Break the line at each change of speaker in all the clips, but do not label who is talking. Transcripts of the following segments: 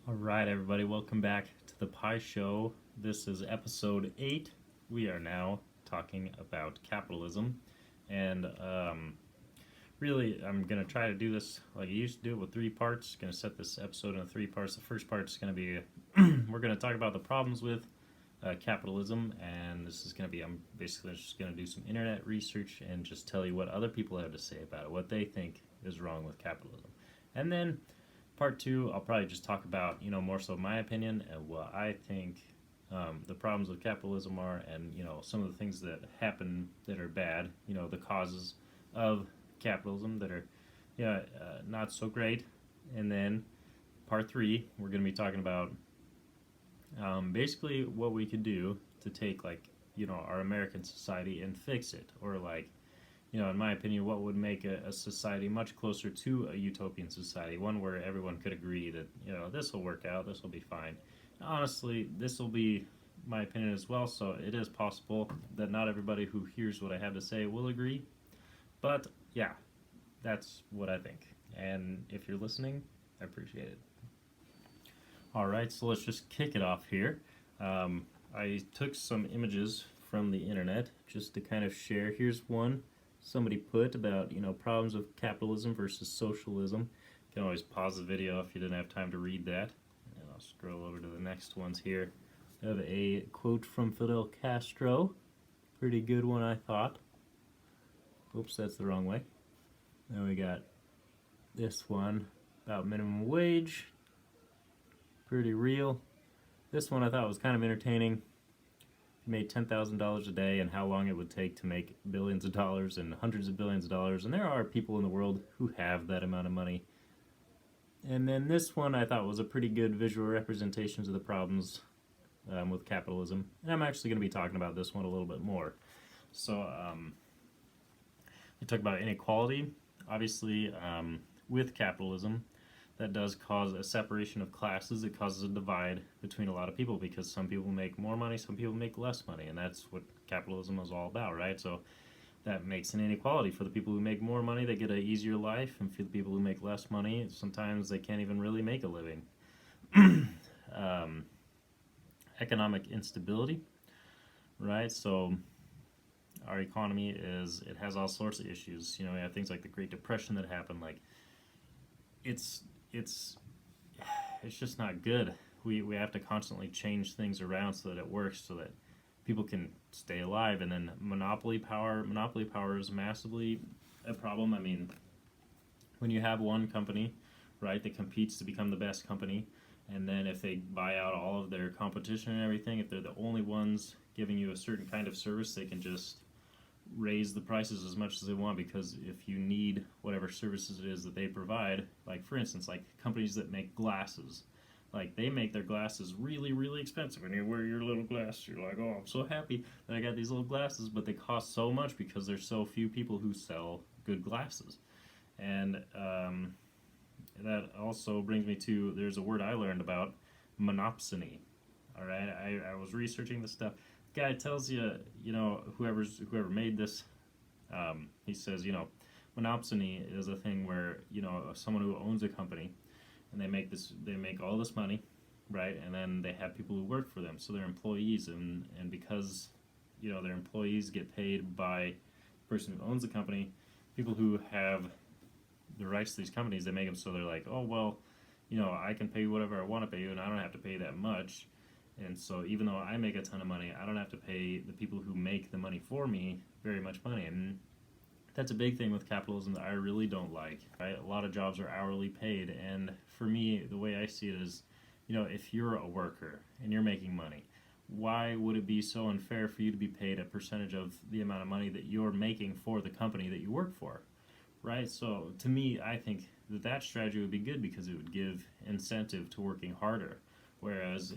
All right, everybody, welcome back to the Pie Show. This is episode 8. We are now talking about capitalism, and really, I'm going to try to do this like I used to do it with 3 parts. Going to set this episode into 3 parts. The first part is going to be we're going to talk about the problems with capitalism, and this is going to be I'm basically just going to do some internet research and just tell you what other people have to say about it, what they think is wrong with capitalism. And then part 2, I'll probably just talk about, more so my opinion and what I think the problems with capitalism are, and, some of the things that happen that are bad, the causes of capitalism that are, not so great. And then part 3, we're going to be talking about basically what we could do to take, our American society and fix it, or in my opinion, what would make a society much closer to a utopian society, one where everyone could agree that, this will work out, this will be fine. Honestly, this will be my opinion as well, so it is possible that not everybody who hears what I have to say will agree, but yeah, that's what I think. And if you're listening, I appreciate it. Alright, so let's just kick it off here. I took some images from the internet just to kind of share. Here's one somebody put about, problems of capitalism versus socialism. You can always pause the video if you didn't have time to read that. And I'll scroll over to the next ones here. I have a quote from Fidel Castro. Pretty good one, I thought. Oops, that's the wrong way. Then we got this one about minimum wage. Pretty real. This one I thought was kind of entertaining. Made $10,000 a day, and how long it would take to make billions of dollars and hundreds of billions of dollars, and there are people in the world who have that amount of money. And then this one I thought was a pretty good visual representation of the problems with capitalism, and I'm actually going to be talking about this one a little bit more. So we talk about inequality. Obviously, with capitalism, that does cause a separation of classes. It causes a divide between a lot of people because some people make more money, some people make less money, and that's what capitalism is all about, right? So that makes an inequality. For the people who make more money, they get an easier life, and for the people who make less money, sometimes they can't even really make a living. Economic instability, right? So our economy it has all sorts of issues. We have things like the Great Depression that happened. It's just not good. We have to constantly change things around so that it works, so that people can stay alive. And then monopoly power is massively a problem. I mean, when you have one company, right, that competes to become the best company, and then if they buy out all of their competition and everything, if they're the only ones giving you a certain kind of service, they can just raise the prices as much as they want, because if you need whatever services it is that they provide, like for instance, like companies that make glasses, like they make their glasses really, really expensive, and you wear your little glasses, you're like, oh, I'm so happy that I got these little glasses, but they cost so much because there's so few people who sell good glasses. And that also brings me to, there's a word I learned about, monopsony. Alright, I was researching this stuff. Guy tells you, whoever made this, he says, monopsony is a thing where, someone who owns a company, and they make all this money, right, and then they have people who work for them, so they're employees, and because, their employees get paid by the person who owns the company, people who have the rights to these companies, they make them so they're like, oh, well, I can pay you whatever I want to pay you, and I don't have to pay that much. And so even though I make a ton of money, I don't have to pay the people who make the money for me very much money. And that's a big thing with capitalism that I really don't like, right? A lot of jobs are hourly paid. And for me, the way I see it is, if you're a worker and you're making money, why would it be so unfair for you to be paid a percentage of the amount of money that you're making for the company that you work for, right? So to me, I think that strategy would be good because it would give incentive to working harder. Whereas,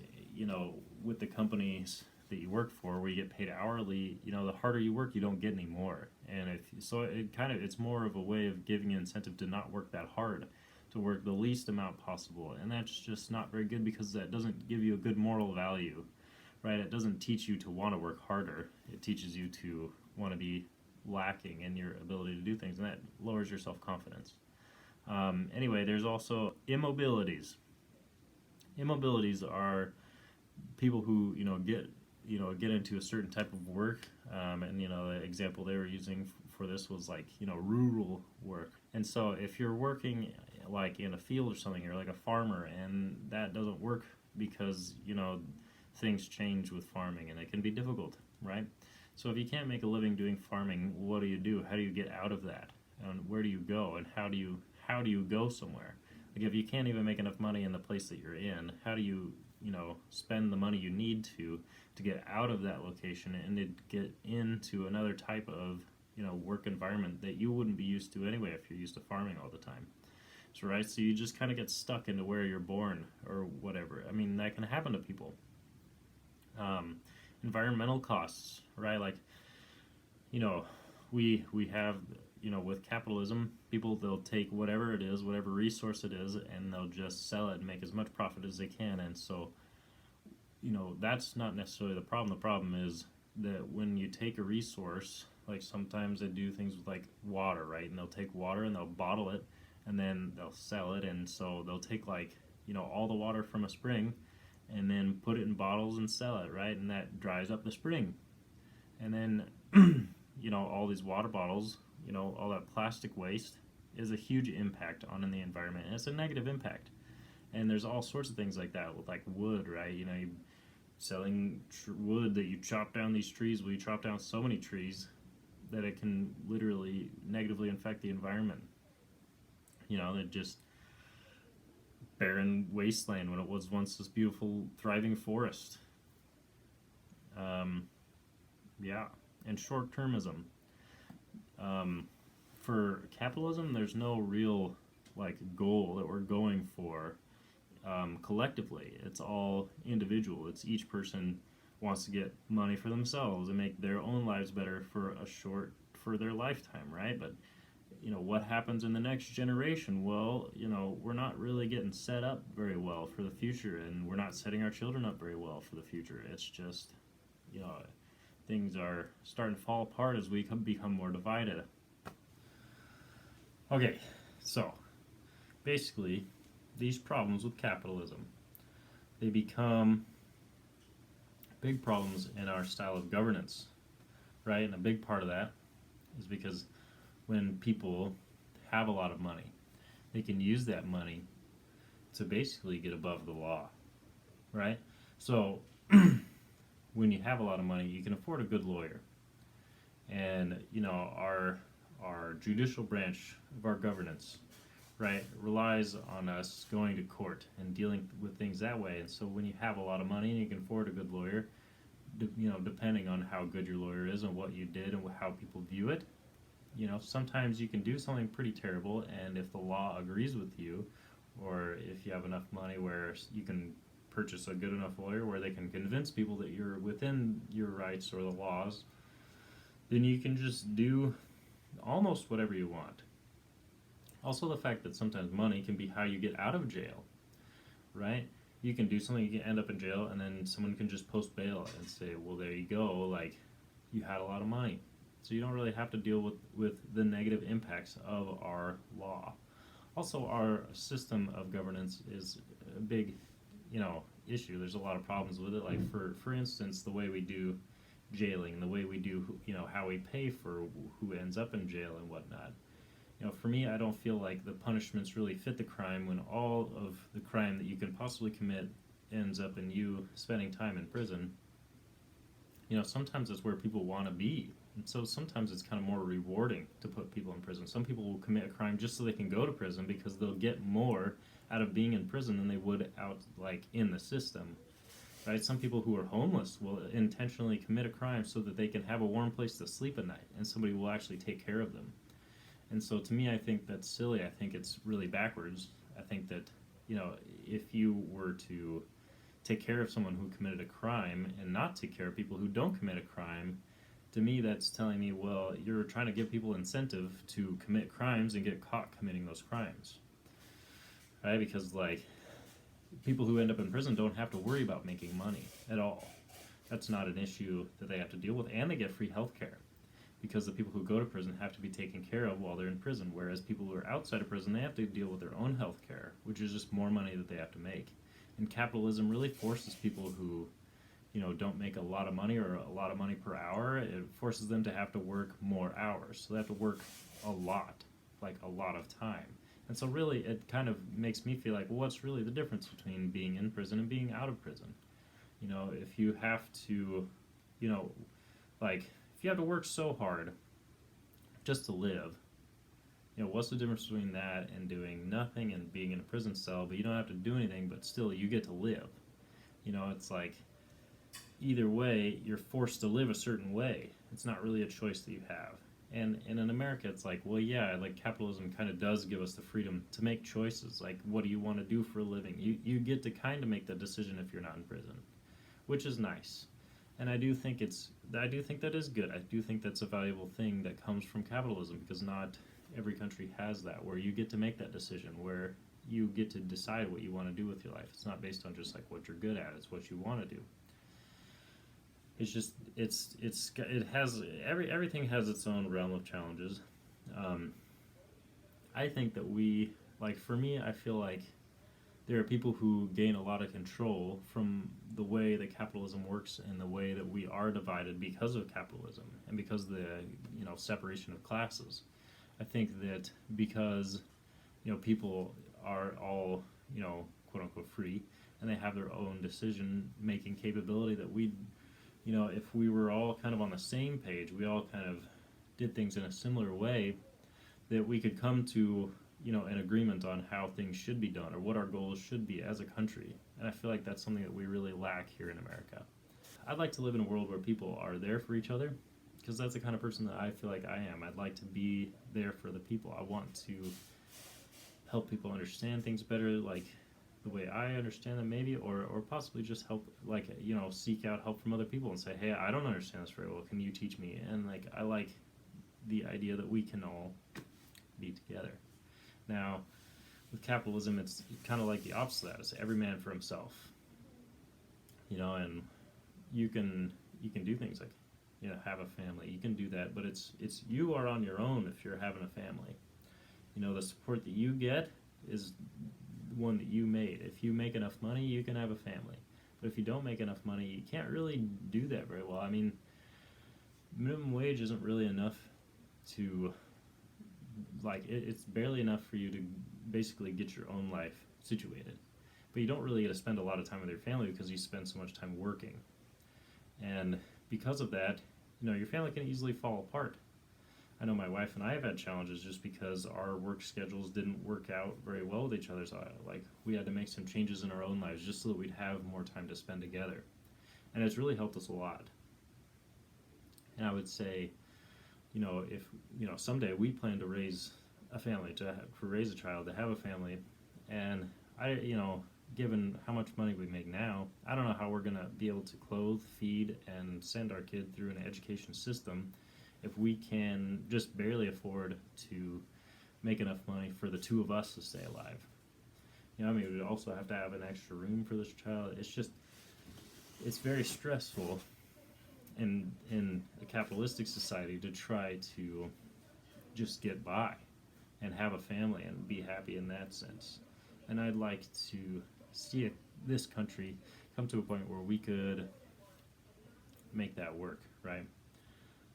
with the companies that you work for, where you get paid hourly, the harder you work, you don't get any more. And it's more of a way of giving an incentive to not work that hard, to work the least amount possible. And that's just not very good, because that doesn't give you a good moral value, right? It doesn't teach you to want to work harder. It teaches you to want to be lacking in your ability to do things, and that lowers your self-confidence. Anyway, there's also immobilities. Immobilities are people who get into a certain type of work, and the example they were using for this was like rural work. And so if you're working like in a field or something, you're like a farmer, and that doesn't work because things change with farming and it can be difficult, right? So if you can't make a living doing farming, what do you do? How do you get out of that? And where do you go? And how do you go somewhere? Like if you can't even make enough money in the place that you're in, how do you spend the money you need to get out of that location and to get into another type of work environment that you wouldn't be used to anyway if you're used to farming all the time? So right, so you just kind of get stuck into where you're born or whatever. I mean, that can happen to people. Environmental costs, right? Like we have with capitalism, people, they'll take whatever it is, whatever resource it is, and they'll just sell it and make as much profit as they can. And so that's not necessarily the problem. The problem is that when you take a resource, like sometimes they do things with like water, right? And they'll take water and they'll bottle it and then they'll sell it. And so they'll take like all the water from a spring and then put it in bottles and sell it, right? And that dries up the spring. And then all these water bottles, all that plastic waste is a huge impact on in the environment, and it's a negative impact. And there's all sorts of things like that with like wood, right? You selling wood that you chop down these trees. Well, you chop down so many trees that it can literally negatively affect the environment. It just barren wasteland when it was once this beautiful, thriving forest. Yeah, and short-termism. For capitalism, there's no real like goal that we're going for collectively. It's all individual. It's each person wants to get money for themselves and make their own lives better for their lifetime, right? But what happens in the next generation? Well, we're not really getting set up very well for the future, and we're not setting our children up very well for the future. It's just things are starting to fall apart as we become more divided. Okay, so basically these problems with capitalism, they become big problems in our style of governance, right? And a big part of that is because when people have a lot of money, they can use that money to basically get above the law, right? So when you have a lot of money, you can afford a good lawyer. And our judicial branch of our governance, right, relies on us going to court and dealing with things that way. And so when you have a lot of money and you can afford a good lawyer, depending on how good your lawyer is and what you did and how people view it, sometimes you can do something pretty terrible, and if the law agrees with you, or if you have enough money where you can purchase a good enough lawyer where they can convince people that you're within your rights or the laws, then you can just do almost whatever you want. Also, the fact that sometimes money can be how you get out of jail, right? You can do something, you can end up in jail, and then someone can just post bail and say, well, there you go, like, you had a lot of money. So you don't really have to deal with the negative impacts of our law. Also, our system of governance is a big, issue. There's a lot of problems with it. Like, for instance, the way we do jailing, the way we do, how we pay for who ends up in jail and whatnot. For me, I don't feel like the punishments really fit the crime when all of the crime that you can possibly commit ends up in you spending time in prison. Sometimes that's where people want to be. And so sometimes it's kind of more rewarding to put people in prison. Some people will commit a crime just so they can go to prison because they'll get more out of being in prison than they would out like in the system. Right? Some people who are homeless will intentionally commit a crime so that they can have a warm place to sleep at night and somebody will actually take care of them. And so to me, I think that's silly. I think it's really backwards. I think that, if you were to take care of someone who committed a crime and not take care of people who don't commit a crime, to me that's telling me, well, you're trying to give people incentive to commit crimes and get caught committing those crimes. Right? Because, like, people who end up in prison don't have to worry about making money at all. That's not an issue that they have to deal with, and they get free health care. Because the people who go to prison have to be taken care of while they're in prison, whereas people who are outside of prison, they have to deal with their own health care, which is just more money that they have to make. And capitalism really forces people who, don't make a lot of money or a lot of money per hour. It forces them to have to work more hours. So they have to work a lot, like a lot of time. And so really it kind of makes me feel like, well, what's really the difference between being in prison and being out of prison? If you have to, like, if you have to work so hard just to live, what's the difference between that and doing nothing and being in a prison cell, but you don't have to do anything, but still you get to live? It's like, either way, you're forced to live a certain way. It's not really a choice that you have. And in America, it's like, well, yeah, like capitalism kind of does give us the freedom to make choices. Like, what do you want to do for a living? You get to kind of make the decision if you're not in prison, which is nice. And I do think that is good. I do think that's a valuable thing that comes from capitalism, because not every country has that, where you get to make that decision, where you get to decide what you want to do with your life. It's not based on just like what you're good at, it's what you want to do. It's just everything has its own realm of challenges. I think that for me, I feel like there are people who gain a lot of control from the way that capitalism works and the way that we are divided because of capitalism and because of the separation of classes. I think that because people are all quote unquote free, and they have their own decision making capability, that if we were all kind of on the same page, we all kind of did things in a similar way, that we could come to an agreement on how things should be done or what our goals should be as a country. And I feel like that's something that we really lack here in America. I'd like to live in a world where people are there for each other, because that's the kind of person that I feel like I am. I'd like to be there for the people. I want to help people understand things better, like the way I understand them maybe, or possibly just help, like, seek out help from other people and say, hey, I don't understand this very well, can you teach me? And like, I like the idea that we can all be together. Now, with capitalism, it's kind of like the opposite of that. It's every man for himself. And you can do things like, have a family. You can do that, but it's you are on your own if you're having a family. The support that you get is one that you made. If you make enough money, you can have a family. But if you don't make enough money, you can't really do that very well. I mean, minimum wage isn't really enough to, like, it's barely enough for you to basically get your own life situated. But you don't really get to spend a lot of time with your family because you spend so much time working. And because of that, your family can easily fall apart. I know my wife and I have had challenges just because our work schedules didn't work out very well with each other. So we had to make some changes in our own lives just so that we'd have more time to spend together. And it's really helped us a lot. And I would say, if someday we plan to raise a family, to raise a child, to have a family, and given how much money we make now, I don't know how we're going to be able to clothe, feed, and send our kid through an education system if we can just barely afford to make enough money for the two of us to stay alive. We'd also have to have an extra room for this child. It's very stressful in a capitalistic society to try to just get by and have a family and be happy in that sense. And I'd like to see this country come to a point where we could make that work, right?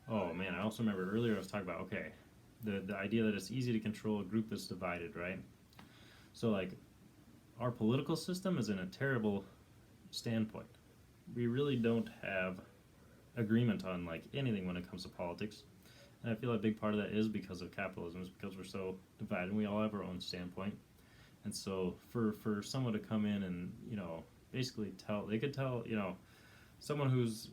Oh man, I also remember earlier I was talking about, the idea that it's easy to control a group that's divided, right? So like, our political system is in a terrible standpoint. We really don't have agreement on like anything when it comes to politics. And I feel a big part of that is because of capitalism, is because we're so divided and we all have our own standpoint. And so for someone to come in and, basically tell someone who's,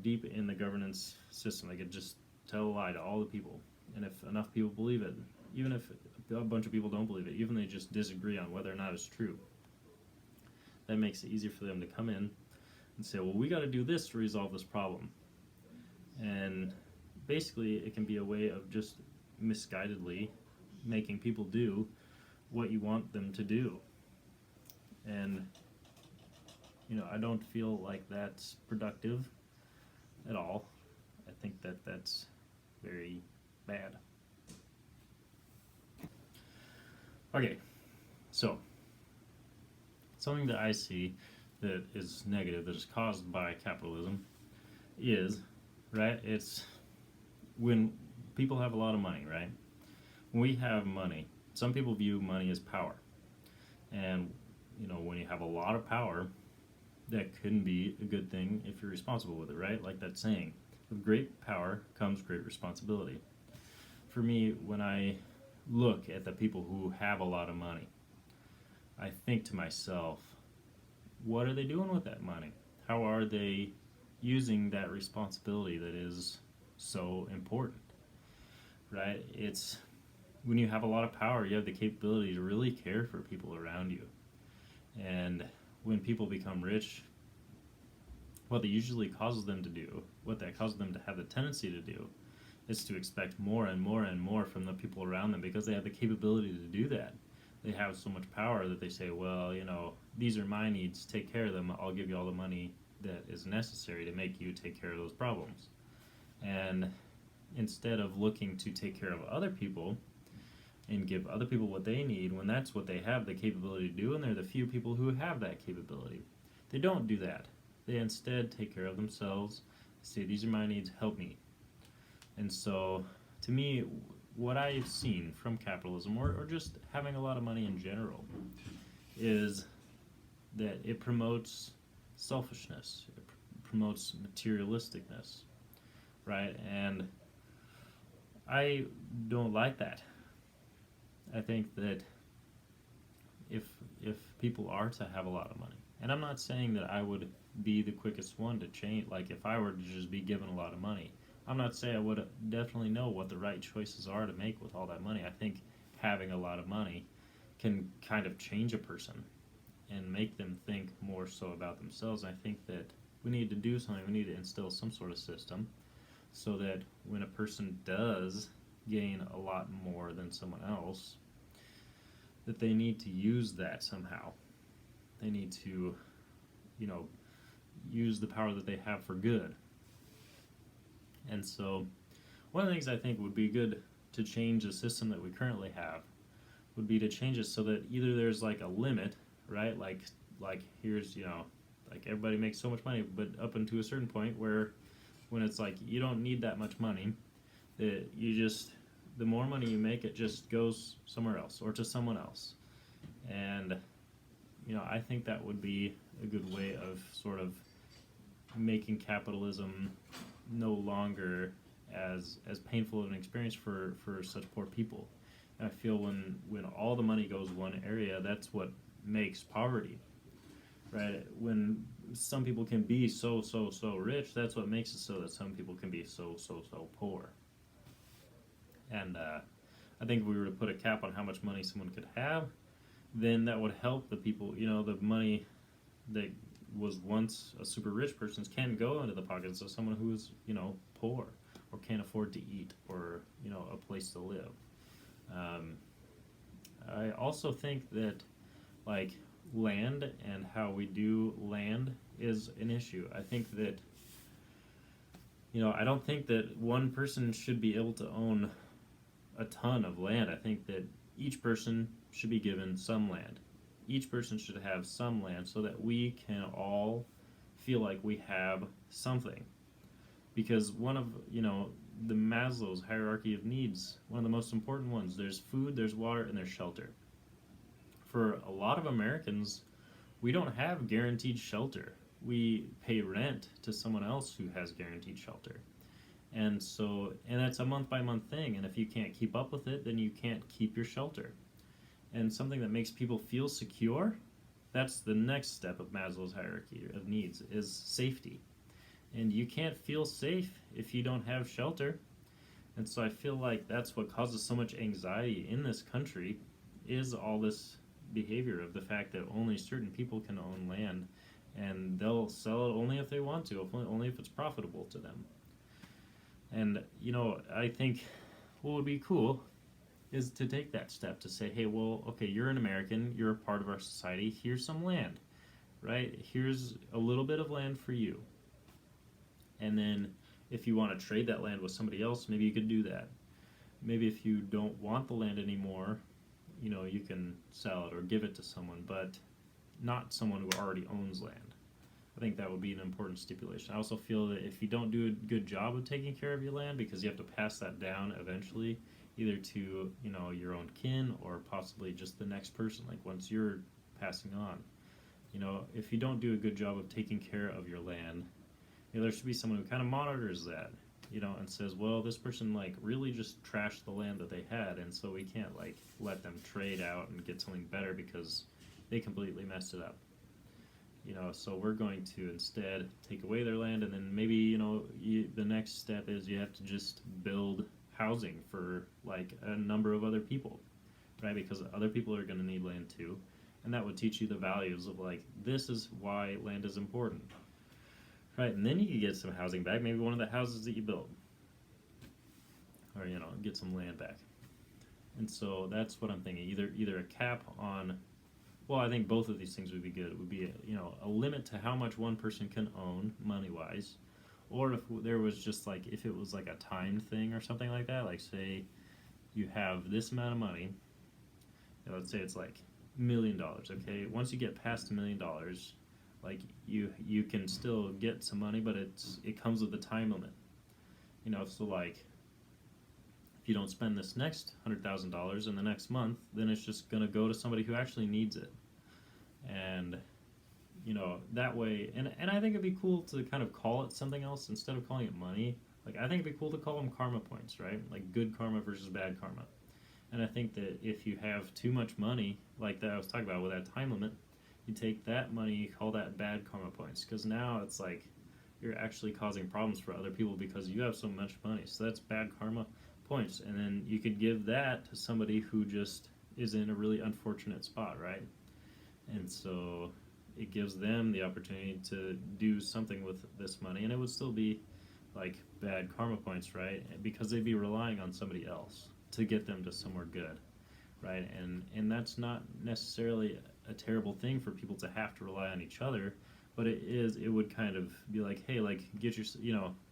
deep in the governance system, they could just tell a lie to all the people. And if enough people believe it, even if a bunch of people don't believe it, even if they just disagree on whether or not it's true, that makes it easier for them to come in and say, well, we got to do this to resolve this problem. And basically it can be a way of just misguidedly making people do what you want them to do. And I don't feel like that's productive at all. I think that that's very bad. Okay, so something that I see that is negative, that is caused by capitalism, is, right, it's when people have a lot of money, right? When we have money, some people view money as power. And, when you have a lot of power, that can be a good thing if you're responsible with it, right? Like that saying, with great power comes great responsibility. For me, when I look at the people who have a lot of money, I think to myself, what are they doing with that money? How are they using that responsibility that is so important, right? It's when you have a lot of power, you have the capability to really care for people around you. And when people become rich, what that usually causes them to do, what that causes them to have the tendency to do, is to expect more and more and more from the people around them because they have the capability to do that. They have so much power that they say, well, these are my needs, take care of them, I'll give you all the money that is necessary to make you take care of those problems. And instead of looking to take care of other people and give other people what they need, when that's what they have the capability to do, and they're the few people who have that capability, they don't do that. They instead take care of themselves, say, these are my needs, help me. And so, to me, what I've seen from capitalism, or just having a lot of money in general, is that it promotes selfishness, it promotes materialisticness, right? And I don't like that. I think that if people are to have a lot of money, and I'm not saying that I would be the quickest one to change, like if I were to just be given a lot of money, I'm not saying I would definitely know what the right choices are to make with all that money. I think having a lot of money can kind of change a person and make them think more so about themselves. I think that we need to do something, we need to instill some sort of system so that when a person does gain a lot more than someone else, that they need to use that somehow. They need to, use the power that they have for good. And so, one of the things I think would be good to change the system that we currently have would be to change it so that either there's like a limit, right? Like here's, like everybody makes so much money, but up until a certain point where when it's like you don't need that much money, that the more money you make, it just goes somewhere else or to someone else. And, I think that would be a good way of sort of making capitalism no longer as painful of an experience for such poor people. And I feel when all the money goes one area, that's what makes poverty, right? When some people can be so rich, that's what makes it so that some people can be so poor. And I think if we were to put a cap on how much money someone could have, then that would help the people, the money that was once a super rich person's can go into the pockets of someone who is, poor or can't afford to eat or, a place to live. I also think that, like, land and how we do land is an issue. I think that, I don't think that one person should be able to own a ton of land. I think that each person should be given some land. Each person should have some land so that we can all feel like we have something. Because one of, the Maslow's hierarchy of needs, one of the most important ones, there's food, there's water, and there's shelter. For a lot of Americans, we don't have guaranteed shelter. We pay rent to someone else who has guaranteed shelter. And that's a month by month thing, and if you can't keep up with it, then you can't keep your shelter. And something that makes people feel secure, that's the next step of Maslow's hierarchy of needs, is safety. And you can't feel safe if you don't have shelter. And so I feel like that's what causes so much anxiety in this country, is all this behavior of the fact that only certain people can own land, and they'll sell it only if they want to, only if it's profitable to them. And, I think what would be cool is to take that step to say, hey, well, okay, you're an American, you're a part of our society, here's some land, right? Here's a little bit of land for you. And then if you want to trade that land with somebody else, maybe you could do that. Maybe if you don't want the land anymore, you can sell it or give it to someone. But not someone who already owns land. I think that would be an important stipulation. I also feel that if you don't do a good job of taking care of your land, because you have to pass that down eventually, either to your own kin or possibly just the next person, like once you're passing on. If you don't do a good job of taking care of your land, there should be someone who kind of monitors that, and says, well, this person like really just trashed the land that they had, and so we can't like let them trade out and get something better because they completely messed it up. So we're going to instead take away their land, and then maybe the next step is you have to just build housing for like a number of other people, right? Because other people are going to need land too, and that would teach you the values of like, this is why land is important, right? And then you could get some housing back, maybe one of the houses that you built, or get some land back. And so that's what I'm thinking. Either a cap on, well, I think both of these things would be good. It would be a limit to how much one person can own money wise, or if there was just like, if it was like a time thing or something like that, like say you have this amount of money, let's say it's like $1 million, okay? Once you get past $1 million, like you can still get some money, but it comes with a time limit. So like, if you don't spend this next $100,000 in the next month, then it's just going to go to somebody who actually needs it. And, that way, and I think it'd be cool to kind of call it something else instead of calling it money. Like, I think it'd be cool to call them karma points, right? Like good karma versus bad karma. And I think that if you have too much money, like that I was talking about with that time limit, you take that money, you call that bad karma points. Because now it's like you're actually causing problems for other people because you have so much money. So that's bad karma points, and then you could give that to somebody who just is in a really unfortunate spot, right? And so it gives them the opportunity to do something with this money, and it would still be like bad karma points, right? Because they'd be relying on somebody else to get them to somewhere good, right? And that's not necessarily a terrible thing for people to have to rely on each other, but it would kind of be like, hey, like get your,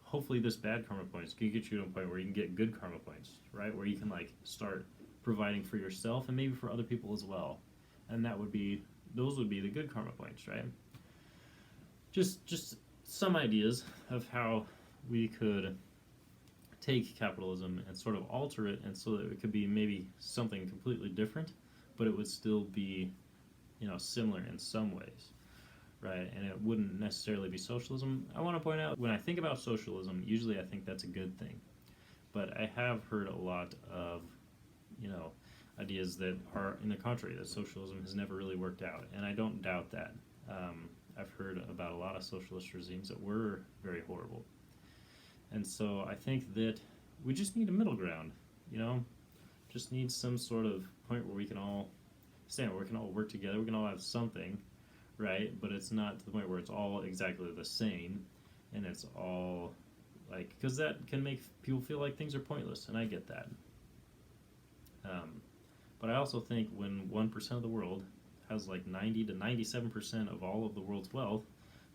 hopefully this bad karma points can get you to a point where you can get good karma points, right? Where you can like start providing for yourself and maybe for other people as well. And those would be the good karma points, right? Just some ideas of how we could take capitalism and sort of alter it, and so that it could be maybe something completely different, but it would still be, similar in some ways. Right, and it wouldn't necessarily be socialism. I want to point out, when I think about socialism, usually I think that's a good thing. But I have heard a lot of, ideas that are in the contrary, that socialism has never really worked out. And I don't doubt that. I've heard about a lot of socialist regimes that were very horrible. And so I think that we just need a middle ground, just need some sort of point where we can all stand, where we can all work together, we can all have something, right? But it's not to the point where it's all exactly the same, and it's all like, because that can make people feel like things are pointless, and I get that. But I also think when 1% of the world has like 90 to 97% of all of the world's wealth,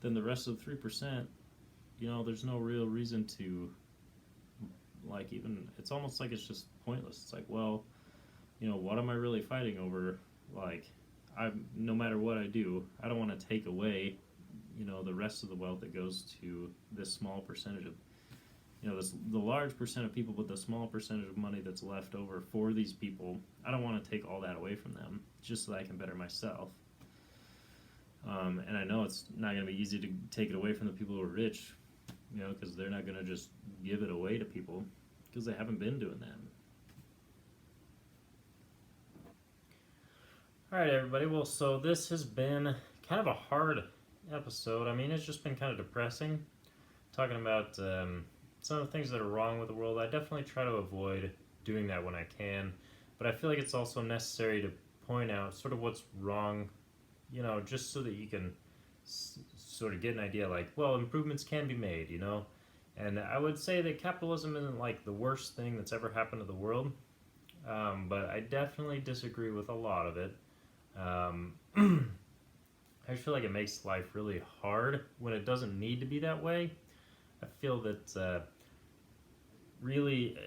then the rest of the 3%, there's no real reason to, like, even, it's almost like it's just pointless. It's like, well, what am I really fighting over? Like, no matter what I do, I don't want to take away, the rest of the wealth that goes to this small percentage of, the large percent of people, but the small percentage of money that's left over for these people. I don't want to take all that away from them, just so that I can better myself. And I know it's not going to be easy to take it away from the people who are rich, because they're not going to just give it away to people, because they haven't been doing that. Alright, everybody, well, so this has been kind of a hard episode. I mean, it's just been kind of depressing, talking about some of the things that are wrong with the world. I definitely try to avoid doing that when I can, but I feel like it's also necessary to point out sort of what's wrong, just so that you can sort of get an idea, like, well, improvements can be made, And I would say that capitalism isn't like the worst thing that's ever happened to the world, but I definitely disagree with a lot of it. I feel like it makes life really hard when it doesn't need to be that way. I feel that really,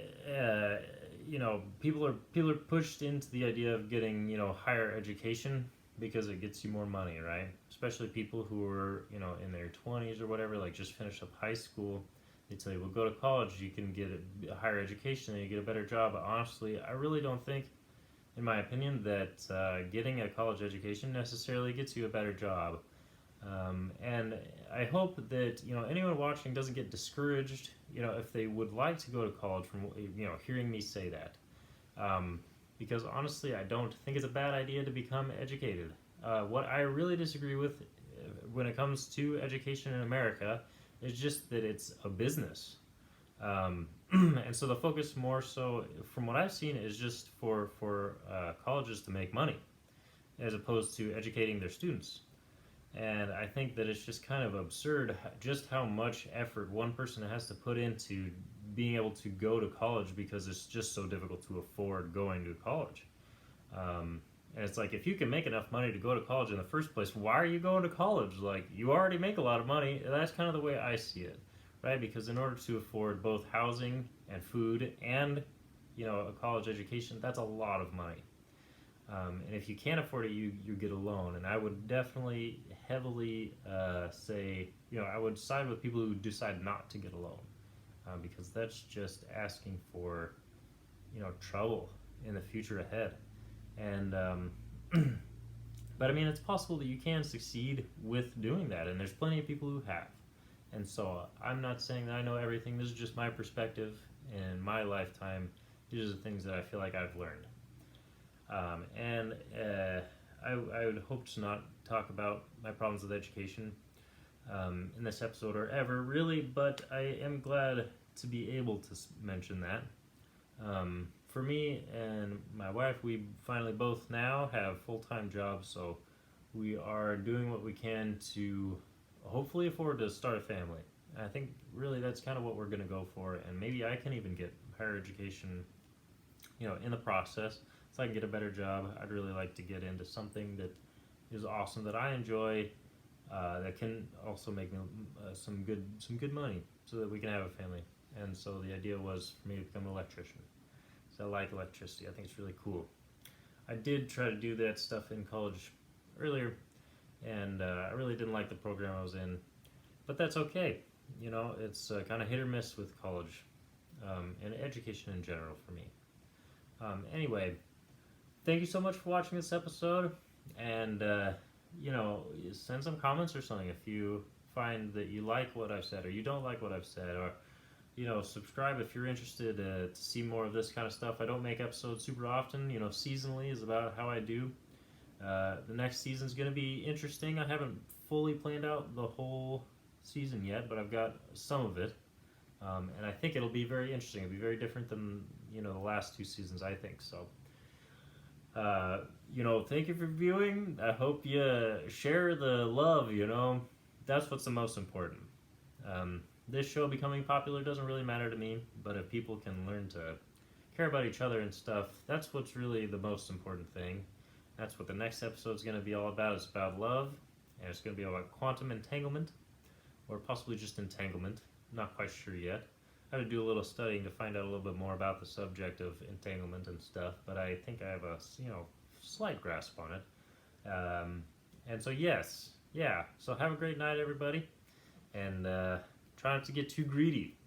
people are pushed into the idea of getting, higher education, because it gets you more money, right? Especially people who are, in their 20s or whatever, like just finished up high school. They tell you, well, go to college, you can get a higher education and you get a better job. But honestly, I really don't think, in my opinion, that getting a college education necessarily gets you a better job. And I hope that anyone watching doesn't get discouraged, if they would like to go to college from hearing me say that, because honestly, I don't think it's a bad idea to become educated. What I really disagree with when it comes to education in America is just that it's a business. And so the focus more so, from what I've seen, is just for colleges to make money, as opposed to educating their students. And I think that it's just kind of absurd just how much effort one person has to put into being able to go to college, because it's just so difficult to afford going to college. And it's like, if you can make enough money to go to college in the first place, why are you going to college? Like, you already make a lot of money. That's kind of the way I see it, right? Because in order to afford both housing and food and, a college education, that's a lot of money. And if you can't afford it, you get a loan. And I would definitely heavily say, I would side with people who decide not to get a loan, because that's just asking for, trouble in the future ahead. And but I mean, it's possible that you can succeed with doing that, and there's plenty of people who have. And so I'm not saying that I know everything. This is just my perspective in my lifetime. These are the things that I feel like I've learned. I would hope to not talk about my problems with education in this episode or ever, really, but I am glad to be able to mention that. For me and my wife, we finally both now have full-time jobs, so we are doing what we can to hopefully afford to start a family. And I think really that's kind of what we're going to go for, and maybe I can even get higher education, in the process, so I can get a better job. I'd really like to get into something that is awesome, that I enjoy, that can also make me some good money, so that we can have a family. And so the idea was for me to become an electrician. So I like electricity. I think it's really cool. I did try to do that stuff in college earlier, and I really didn't like the program I was in, but that's okay. It's kind of hit or miss with college, and education in general for me. Anyway, thank you so much for watching this episode, and send some comments or something if you find that you like what I've said or you don't like what I've said, or subscribe if you're interested to see more of this kind of stuff. I don't make episodes super often. Seasonally is about how I do. The next season's going to be interesting. I haven't fully planned out the whole season yet, but I've got some of it. And I think it'll be very interesting. It'll be very different than, the last two seasons, I think. So, thank you for viewing. I hope you share the love, That's what's the most important. This show becoming popular doesn't really matter to me, but if people can learn to care about each other and stuff, that's what's really the most important thing. That's what the next episode's going to be all about. It's about love, and it's going to be about quantum entanglement, or possibly just entanglement. I'm not quite sure yet. I had to do a little studying to find out a little bit more about the subject of entanglement and stuff, but I think I have a slight grasp on it. And so yes, yeah. So have a great night, everybody, and try not to get too greedy.